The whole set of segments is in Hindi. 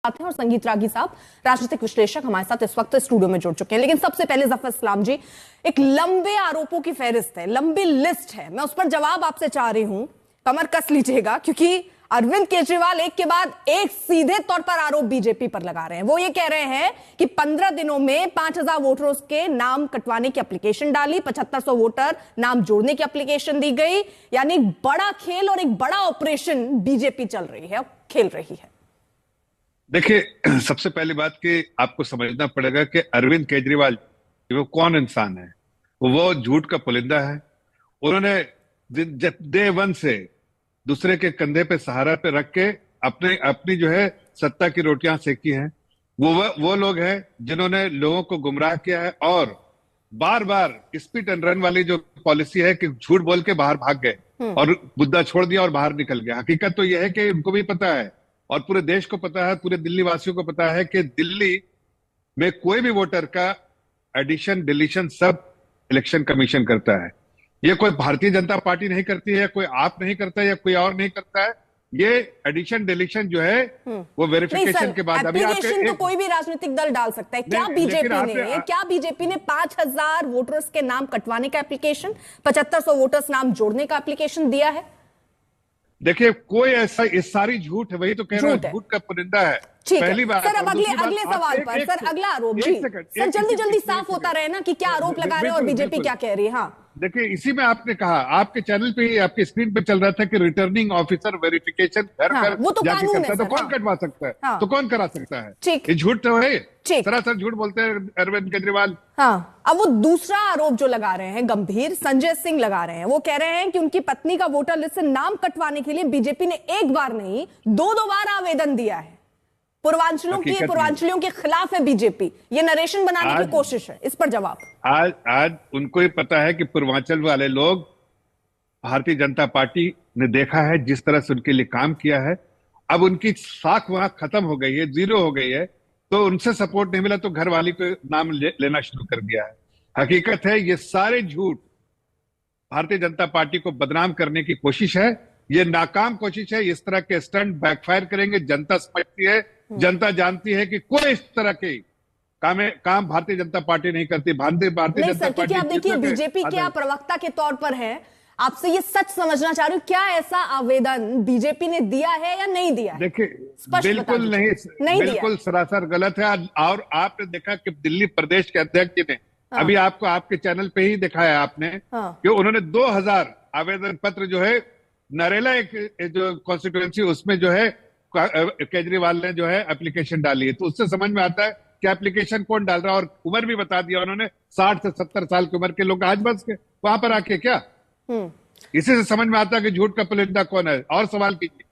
हैं और संगीत रागी साहब राजनीतिक विश्लेषक हमारे साथ इस वक्त स्टूडियो में जुड़ चुके हैं। लेकिन सबसे पहले जफर इस्लाम जी, एक लंबे आरोपों की फहरिस्त है, लंबी लिस्ट है, मैं उस पर जवाब आपसे चाह रही हूं, कमर कस लीजिएगा, क्योंकि अरविंद केजरीवाल एक के बाद एक सीधे तौर पर आरोप बीजेपी पर लगा रहे हैं। वो ये कह रहे हैं कि 15 दिनों में 5000 वोटरों के नाम कटवाने की एप्लीकेशन डाली, 7500 वोटर नाम जोड़ने की एप्लीकेशन दी गई, यानी बड़ा खेल और एक बड़ा ऑपरेशन बीजेपी चल रही है, खेल रही है। देखिए, सबसे पहली बात कि आपको समझना पड़ेगा कि अरविंद केजरीवाल वो कौन इंसान है। वो झूठ का पुलिंदा है। उन्होंने डे वन से दूसरे के कंधे पे सहारा पे रख के अपनी जो है सत्ता की रोटियां सेकी हैं। वो लोग हैं जिन्होंने लोगों को गुमराह किया है और बार बार स्पीड एंड रन वाली जो पॉलिसी है कि झूठ बोल के बाहर भाग गए और मुद्दा छोड़ दिया और बाहर निकल गया। हकीकत तो यह है कि उनको भी पता है और पूरे देश को पता है, पूरे दिल्ली वासियों को पता है कि दिल्ली में कोई भी वोटर का एडिशन डिलीशन सब इलेक्शन कमीशन करता है। ये कोई भारतीय जनता पार्टी नहीं करती है, कोई आप नहीं करता है या कोई और नहीं करता है। ये एडिशन डिलीशन जो है वो वेरिफिकेशन के बाद एप्लीकेशन तो कोई भी राजनीतिक दल डाल सकता है। क्या बीजेपी ने 5000 वोटर्स के नाम कटवाने का एप्लीकेशन, 7500 वोटर्स नाम जोड़ने का एप्लीकेशन दिया है? देखिए, कोई ऐसा, इस सारी झूठ है, वही तो कह रहा है, झूठ का पुलिंदा है। पहली बात सर, अब अगले सवाल पर सर, अगला आरोप जी सर, जल्दी साफ होता रहे ना कि क्या आरोप लगा रहे हैं और बीजेपी क्या कह रही है। हाँ, देखिए, इसी में आपने कहा, आपके चैनल पे ही आपके स्क्रीन पे चल रहा था कि रिटर्निंग ऑफिसर वेरिफिकेशन घर वो तो जाके कानून करता है, तो कौन कटवा सकता है? तो कौन करा सकता है? ये झूठ तो है, सरासर झूठ बोलते हैं अरविंद केजरीवाल। हाँ, अब वो दूसरा आरोप जो लगा रहे हैं गंभीर, संजय सिंह लगा रहे हैं। वो कह रहे हैं कि उनकी पत्नी का वोटर लिस्ट से नाम कटवाने के लिए बीजेपी ने एक बार नहीं 2 बार आवेदन दिया है। पूर्वांचलियों के खिलाफ है बीजेपी, ये नरेशन बनाने की कोशिश है। इस पर जवाब। आज उनको ही पता है कि पूर्वांचल वाले लोग भारतीय जनता पार्टी ने देखा है जिस तरह से उनके लिए काम किया है। अब उनकी साख वहां खत्म हो गई है, जीरो हो गई है, तो उनसे सपोर्ट नहीं मिला तो घर वाली को नाम लेना शुरू कर दिया है। हकीकत है, ये सारे झूठ भारतीय जनता पार्टी को बदनाम करने की कोशिश है। ये नाकाम कोशिश है। इस तरह के स्टंट बैकफायर करेंगे। जनता समझती है, जनता जानती है कि कोई इस तरह के काम भारतीय जनता पार्टी नहीं करती। भारतीय जनता पार्टी, आप देखिए, बीजेपी के आप प्रवक्ता के तौर पर है, आपसे ये सच समझना चाह रही हूँ, क्या ऐसा आवेदन बीजेपी ने दिया है या नहीं दिया? देखिए, बिल्कुल नहीं, बिल्कुल सरासर गलत है। और आपने देखा कि दिल्ली प्रदेश के अध्यक्ष ने अभी आपको आपके चैनल पे ही दिखाया आपने कि उन्होंने 2000 आवेदन पत्र जो है नरेला एक जो कॉन्स्टिट्यूएंसी उसमें जो है केजरीवाल ने जो है एप्लीकेशन डाली है। तो उससे समझ में आता है कि एप्लीकेशन कौन डाल रहा है। और उम्र भी बता दिया उन्होंने, 60 से 70 साल की उम्र के लोग आज बस के वहां पर आके क्या। इसी से समझ में आता है कि झूठ का पुलिंदा कौन है। और सवाल कीजिए।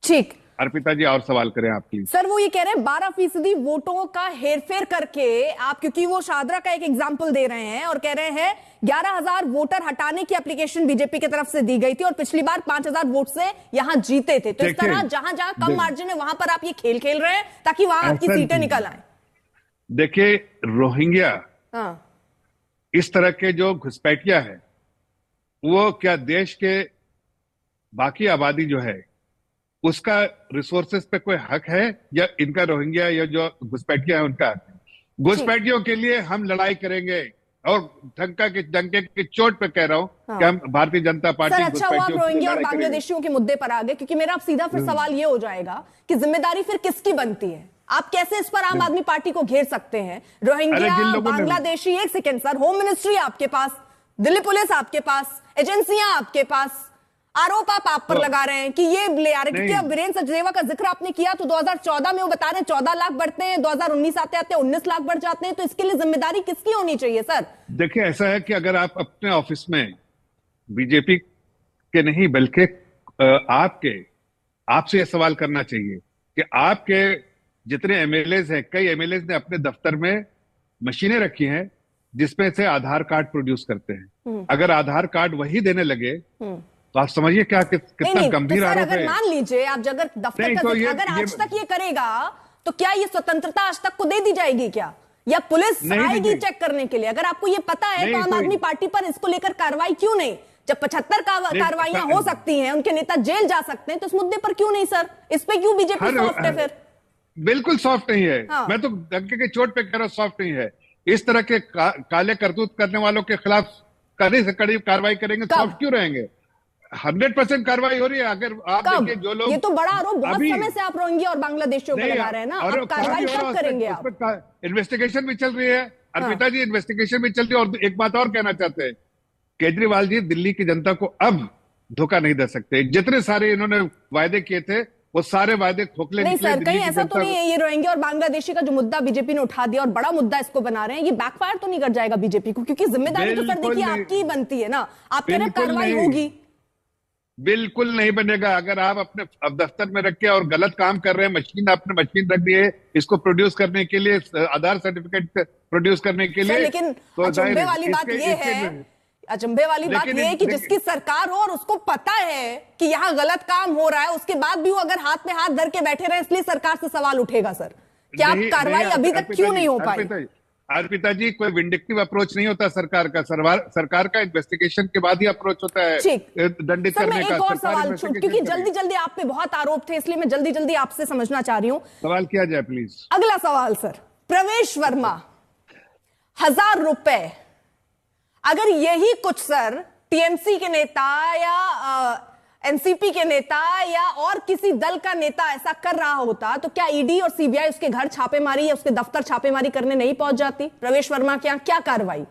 ठीक, अर्पिता जी, और सवाल करें आप प्लीज। सर, वो ये कह रहे हैं 12% वोटों का हेरफेर करके आप, क्योंकि वो शादरा का एक एग्जाम्पल दे रहे हैं और कह रहे हैं 11000 वोटर हटाने की एप्लीकेशन बीजेपी की तरफ से दी गई थी और पिछली बार 5000 वोट से यहां जीते थे। तो इस तरह जहां जहां कम मार्जिन है वहां पर आप ये खेल खेल रहे हैं ताकि वहां आपकी सीटें निकल आए। देखिए, रोहिंग्या इस तरह के जो घुसपैठिया है, वो क्या देश के बाकी आबादी जो है उसका रिसोर्सेस पे कोई हक है या इनका रोहिंग्या या जो घुसपैठिया है उनका हक है? घुसपैठियों के लिए हम लड़ाई करेंगे और डंके की चोट पे कह रहा हूं कि हम भारतीय जनता पार्टी। सर, अच्छा हुआ आप रोहिंग्या और बांग्लादेशियों के मुद्दे पर आ गए, क्योंकि मेरा अब सीधा फिर सवाल ये हो जाएगा कि जिम्मेदारी फिर किसकी बनती है? आप कैसे इस पर आम आदमी पार्टी को घेर सकते हैं? रोहिंग्या, बांग्लादेशी, एक सेकेंड सर, होम मिनिस्ट्री आपके पास, दिल्ली पुलिस आपके पास, एजेंसियां आपके पास, आरोप आप पर लगा रहे हैं कि ये ले आ रहे हैं। क्योंकि अब वीरेंद्र सचदेवा का जिक्र आपने किया तो 2014 में वो बता रहे हैं 14 लाख बढ़ते हैं, 2019 आते आते 19 लाख बढ़ जाते हैं। तो इसके लिए जिम्मेदारी किसकी होनी चाहिए सर? देखिए, ऐसा है कि अगर आप अपने ऑफिस में बीजेपी के नहीं बल्कि आपसे यह सवाल करना चाहिए कि आपके जितने एमएलएज हैं, कई एमएलएज ने अपने दफ्तर में मशीनें रखी हैं जिसमें से आधार कार्ड प्रोड्यूस करते हैं। अगर आधार कार्ड वही देने लगे तो आप समझिए क्या कितना गंभीर आरोप है। अगर मान लीजिए आप अगर दफ्तर का अगर आज तक ये करेगा तो क्या ये स्वतंत्रता आज तक को दे दी जाएगी क्या, या पुलिस आएगी चेक करने के लिए? अगर आपको ये पता है तो आम आदमी पार्टी पर इसको लेकर कार्रवाई क्यों नहीं? जब 75 कार्रवाइयां हो सकती हैं, उनके नेता जेल जा सकते हैं, तो इस मुद्दे पर क्यों नहीं सर? इस पे क्यों बीजेपी सॉफ्ट है फिर? बिल्कुल सॉफ्ट नहीं है। हाँ। मैं तो डंके के चोट पे कह रहा हूं, सॉफ्ट नहीं है। इस तरह के काले करतूत करने वालों के खिलाफ कड़ी से कड़ी कार्रवाई करेंगे, सॉफ्ट क्यों रहेंगे? 100% कार्रवाई हो रही है। अगर आप कब? देखिए जो लोग, ये तो बड़ा आरोप बहुत अभी समय से आप रोहिंग्या और बांग्लादेशियों पर लगा रहे हैं ना, अब कार्रवाई कब करेंगे आप? इन्वेस्टिगेशन भी चल रही है अर्पिता जी, इन्वेस्टिगेशन भी चल रही है। और एक बात और कहना चाहते हैं, केजरीवाल जी दिल्ली की जनता को अब धोखा नहीं दे सकते। जितने सारे इन्होंने वायदे किए थे वो सारे वायदे खोखले नहीं निकले। सर, कहीं ऐसा तो नहीं है ये रोहिंग्या और बांग्लादेशी का जो मुद्दा बीजेपी ने उठा दिया और बड़ा मुद्दा इसको बना रहे हैं, ये बैकफायर तो नहीं कर जाएगा बीजेपी को? क्योंकि जिम्मेदारी तो सर देखिए आपकी ही बनती है ना, आप कह रहे हैं कार्रवाई होगी। बिल्कुल नहीं बनेगा। अगर आप अपने अब दफ्तर में रख के और गलत काम कर रहे हैं, आपने मशीन रख दी है इसको प्रोड्यूस करने के लिए, आधार सर्टिफिकेट प्रोड्यूस करने के लिए। लेकिन अचंभे वाली बात यह है, अचंभे वाली बात यह है कि जिसकी सरकार हो और उसको पता है कि यहाँ गलत काम हो रहा है, उसके बाद भी वो अगर हाथ में हाथ धर के बैठे रहे, इसलिए सरकार से सवाल उठेगा सर, क्या कार्रवाई अभी तक क्यों नहीं हो पाई? अर्पिता जी, कोई विंडिक्टिव अप्रोच नहीं होता सरकार का। सरकार का इन्वेस्टिगेशन के बाद ही अप्रोच होता है दंडित करने का। एक और सवाल, क्योंकि जल्दी जल्दी आप पे बहुत आरोप थे, इसलिए मैं जल्दी जल्दी आपसे समझना चाह रही हूं। सवाल किया जाए प्लीज। अगला सवाल सर, प्रवेश वर्मा 1000 रुपए, अगर यही कुछ सर टीएमसी के नेता या एनसीपी के नेता या और किसी दल का नेता ऐसा कर रहा होता तो क्या ईडी और सीबीआई उसके घर छापेमारी या उसके दफ्तर छापेमारी करने नहीं पहुंच जाती? प्रवेश वर्मा के यहां क्या कार्रवाई?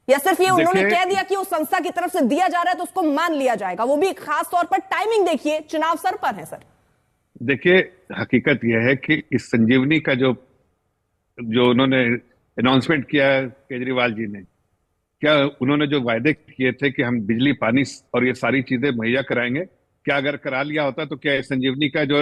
या सिर्फ ये उन्होंने कह दिया कि उस संस्था की तरफ से दिया जा रहा है तो उसको मान लिया जाएगा, वो भी खास तौर पर टाइमिंग देखिए, चुनाव सर पर है सर। देखिए, हकीकत यह है कि इस संजीवनी का जो उन्होंने अनाउंसमेंट किया है केजरीवाल जी ने, क्या उन्होंने जो वायदे किए थे कि हम बिजली पानी और ये सारी चीजें मुहैया कराएंगे, क्या अगर करा लिया होता तो क्या संजीवनी का जो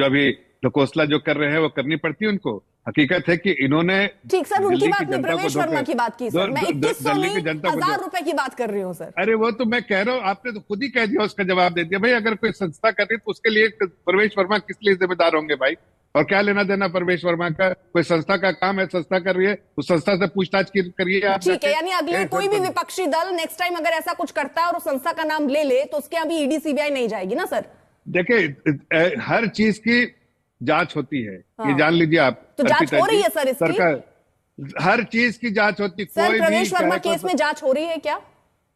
अभी ढकोसला जो कर रहे हैं वो करनी पड़ती है उनको? हकीकत है कि इन्होंने, ठीक सर, उनकी बात नहीं, प्रवेश वर्मा की बात की सर, मैं 2100 नहीं 1000 रुपए की बात कर रही हूँ सर। अरे वो तो मैं कह रहा हूँ, आपने तो खुद ही कह दिया, उसका जवाब दे दिया। भाई अगर कोई संस्था कर रही तो उसके लिए प्रवेश वर्मा किस लिए जिम्मेदार होंगे भाई? और क्या लेना देना प्रवेश वर्मा का? कोई संस्था का काम है, संस्था कर रही है, उस संस्था से पूछताछ करिए आप। ठीक है, यानी अगले कोई भी विपक्षी दल नेक्स्ट टाइम अगर ऐसा कुछ करता है और उस संस्था का नाम ले ले तो उसके अभी ईडी सीबीआई नहीं जाएगी ना सर? देखिए, हर चीज की जांच होती है, ये जान लीजिए आप। तो जांच हो रही है सर इसकी? सरकार हर चीज की जांच होती है। सर प्रवेश वर्मा केस में जांच हो रही है क्या?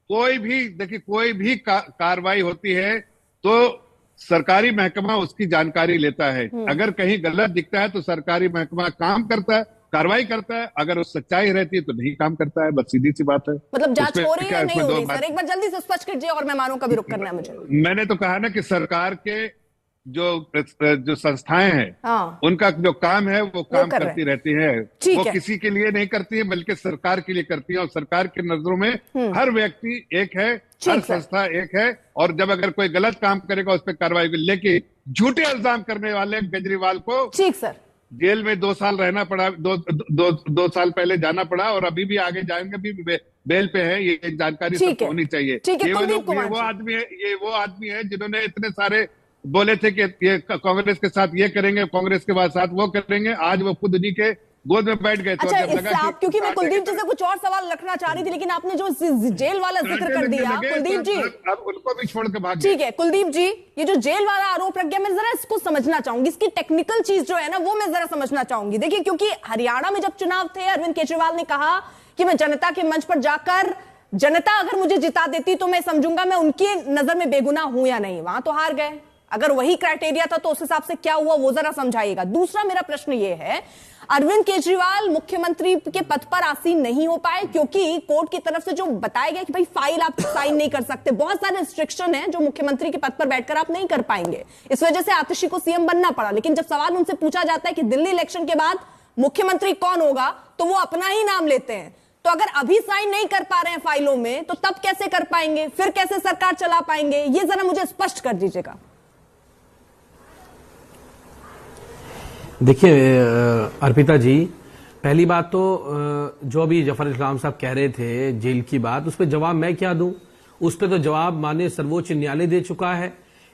कोई भी, देखिए, कोई भी कार्रवाई होती है तो सरकारी महकमा उसकी जानकारी लेता है। अगर कहीं गलत दिखता है तो सरकारी महकमा काम करता है, कार्रवाई करता है। अगर उस सच्चाई रहती है तो नहीं काम करता है, बस सीधी सी बात है। मतलब जांच हो रही है नहीं हो रही सर? एक बार जल्दी से स्पष्ट कीजिए और मेहमानों का भी रुख करना है मुझे। मैंने तो कहा ना कि सरकार के जो संस्थाएं हैं, उनका जो काम है वो काम करती रहती है। वो किसी के लिए नहीं करती है बल्कि सरकार के लिए करती है। और सरकार की नजरों में हर व्यक्ति एक है, हर संस्था एक है। और जब अगर कोई गलत काम करेगा उस पर कार्रवाई, लेकिन झूठे इल्जाम करने वाले केजरीवाल को ठीक सर जेल में 2 साल रहना पड़ा, 2 साल पहले जाना पड़ा और अभी भी आगे जाएंगे, भी बेल पे है। ये जानकारी सबको होनी चाहिए। ये वो आदमी है जिन्होंने इतने सारे बोले थे कि ये कांग्रेस के साथ ये करेंगे, कांग्रेस के बाद साथ वो करेंगे। आज वो खुद उन्हीं के गोद में बैठ गए। अच्छा, इससे आप, क्योंकि मैं कुलदीप जी से कुछ और सवाल रखना चाह रही थी, लेकिन आपने जो जेल वाला जिक्र कर दिया कुलदीप जी, अब उनको भी छोड़ के भाग। ठीक है कुलदीप जी, ये जो जेल वाला आरोप रख गया, मैं जरा इसको समझना चाहूंगी, इसकी टेक्निकल चीज जो है ना वो मैं जरा समझना चाहूंगी। देखिए, क्योंकि हरियाणा में जब चुनाव थे, अरविंद केजरीवाल ने कहा कि मैं जनता के मंच पर जाकर, जनता अगर मुझे जिता देती तो मैं समझूंगा मैं उनकी नजर में बेगुनाह हूं या नहीं। वहां तो हार गए। अगर वही क्राइटेरिया था तो उस हिसाब से क्या हुआ वो जरा समझाइएगा। दूसरा मेरा प्रश्न ये है, अरविंद केजरीवाल मुख्यमंत्री के पद पर आसीन नहीं हो पाए क्योंकि कोर्ट की तरफ से जो बताया गया कि भाई फाइल आप साइन नहीं कर सकते, बहुत सारे रिस्ट्रिक्शन है जो मुख्यमंत्री के पद पर बैठकर आप नहीं कर पाएंगे। इस वजह से आतिशी को सीएम बनना पड़ा। लेकिन जब सवाल उनसे पूछा जाता है कि दिल्ली इलेक्शन के बाद मुख्यमंत्री कौन होगा, तो वो अपना ही नाम लेते हैं। तो अगर अभी साइन नहीं कर पा रहे हैं फाइलों में, तो तब कैसे कर पाएंगे? फिर कैसे सरकार चला पाएंगे? ये जरा मुझे स्पष्ट कर दीजिएगा। देखिए अर्पिता जी, पहली बात तो जो अभी जफर इस्लाम साहब कह रहे थे जेल की बात, उस पर जवाब मैं क्या दूं? उस पर तो जवाब माननीय सर्वोच्च न्यायालय दे चुका है।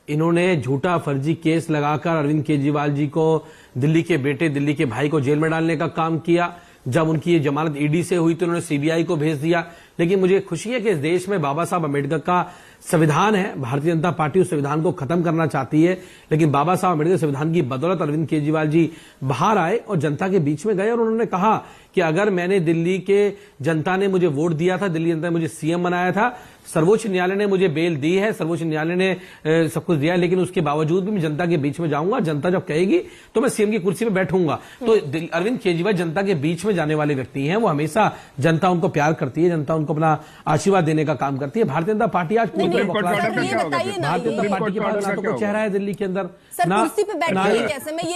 इन्होंने झूठा फर्जी केस लगाकर अरविंद केजरीवाल जी को, दिल्ली के बेटे, दिल्ली के भाई को जेल में डालने का काम किया। जब उनकी ये जमानत ईडी से हुई तो उन्होंने सीबीआई को भेज दिया। लेकिन मुझे खुशी है कि इस देश में बाबा साहब अम्बेडकर का संविधान है, भारतीय जनता पार्टी उस संविधान को खत्म करना चाहती है, लेकिन बाबा साहब अम्बेडकर संविधान की बदौलत अरविंद केजरीवाल जी बाहर आए और जनता के बीच में गए और उन्होंने कहा कि अगर मैंने दिल्ली के जनता ने मुझे वोट दिया था, दिल्ली जनता ने मुझे सीएम बनाया था, सर्वोच्च न्यायालय ने मुझे बेल दी है, सर्वोच्च न्यायालय ने सब कुछ दिया है, लेकिन उसके बावजूद भी मैं जनता के बीच में जाऊंगा, जनता जब कहेगी तो मैं सीएम की कुर्सी पे बैठूंगा। तो अरविंद केजरीवाल जनता के बीच में जाने वाले व्यक्ति हैं, वो हमेशा जनता उनको प्यार करती है, जनता उनको अपना आशीर्वाद देने का काम करती है। भारतीय जनता पार्टी आज पूरी तरह ये बताइए ना, भारतीय जनता पार्टी के पास ना तो कोई चेहरा है दिल्ली के अंदर, सर कुर्सी पे बैठेंगे कैसे? मैं ये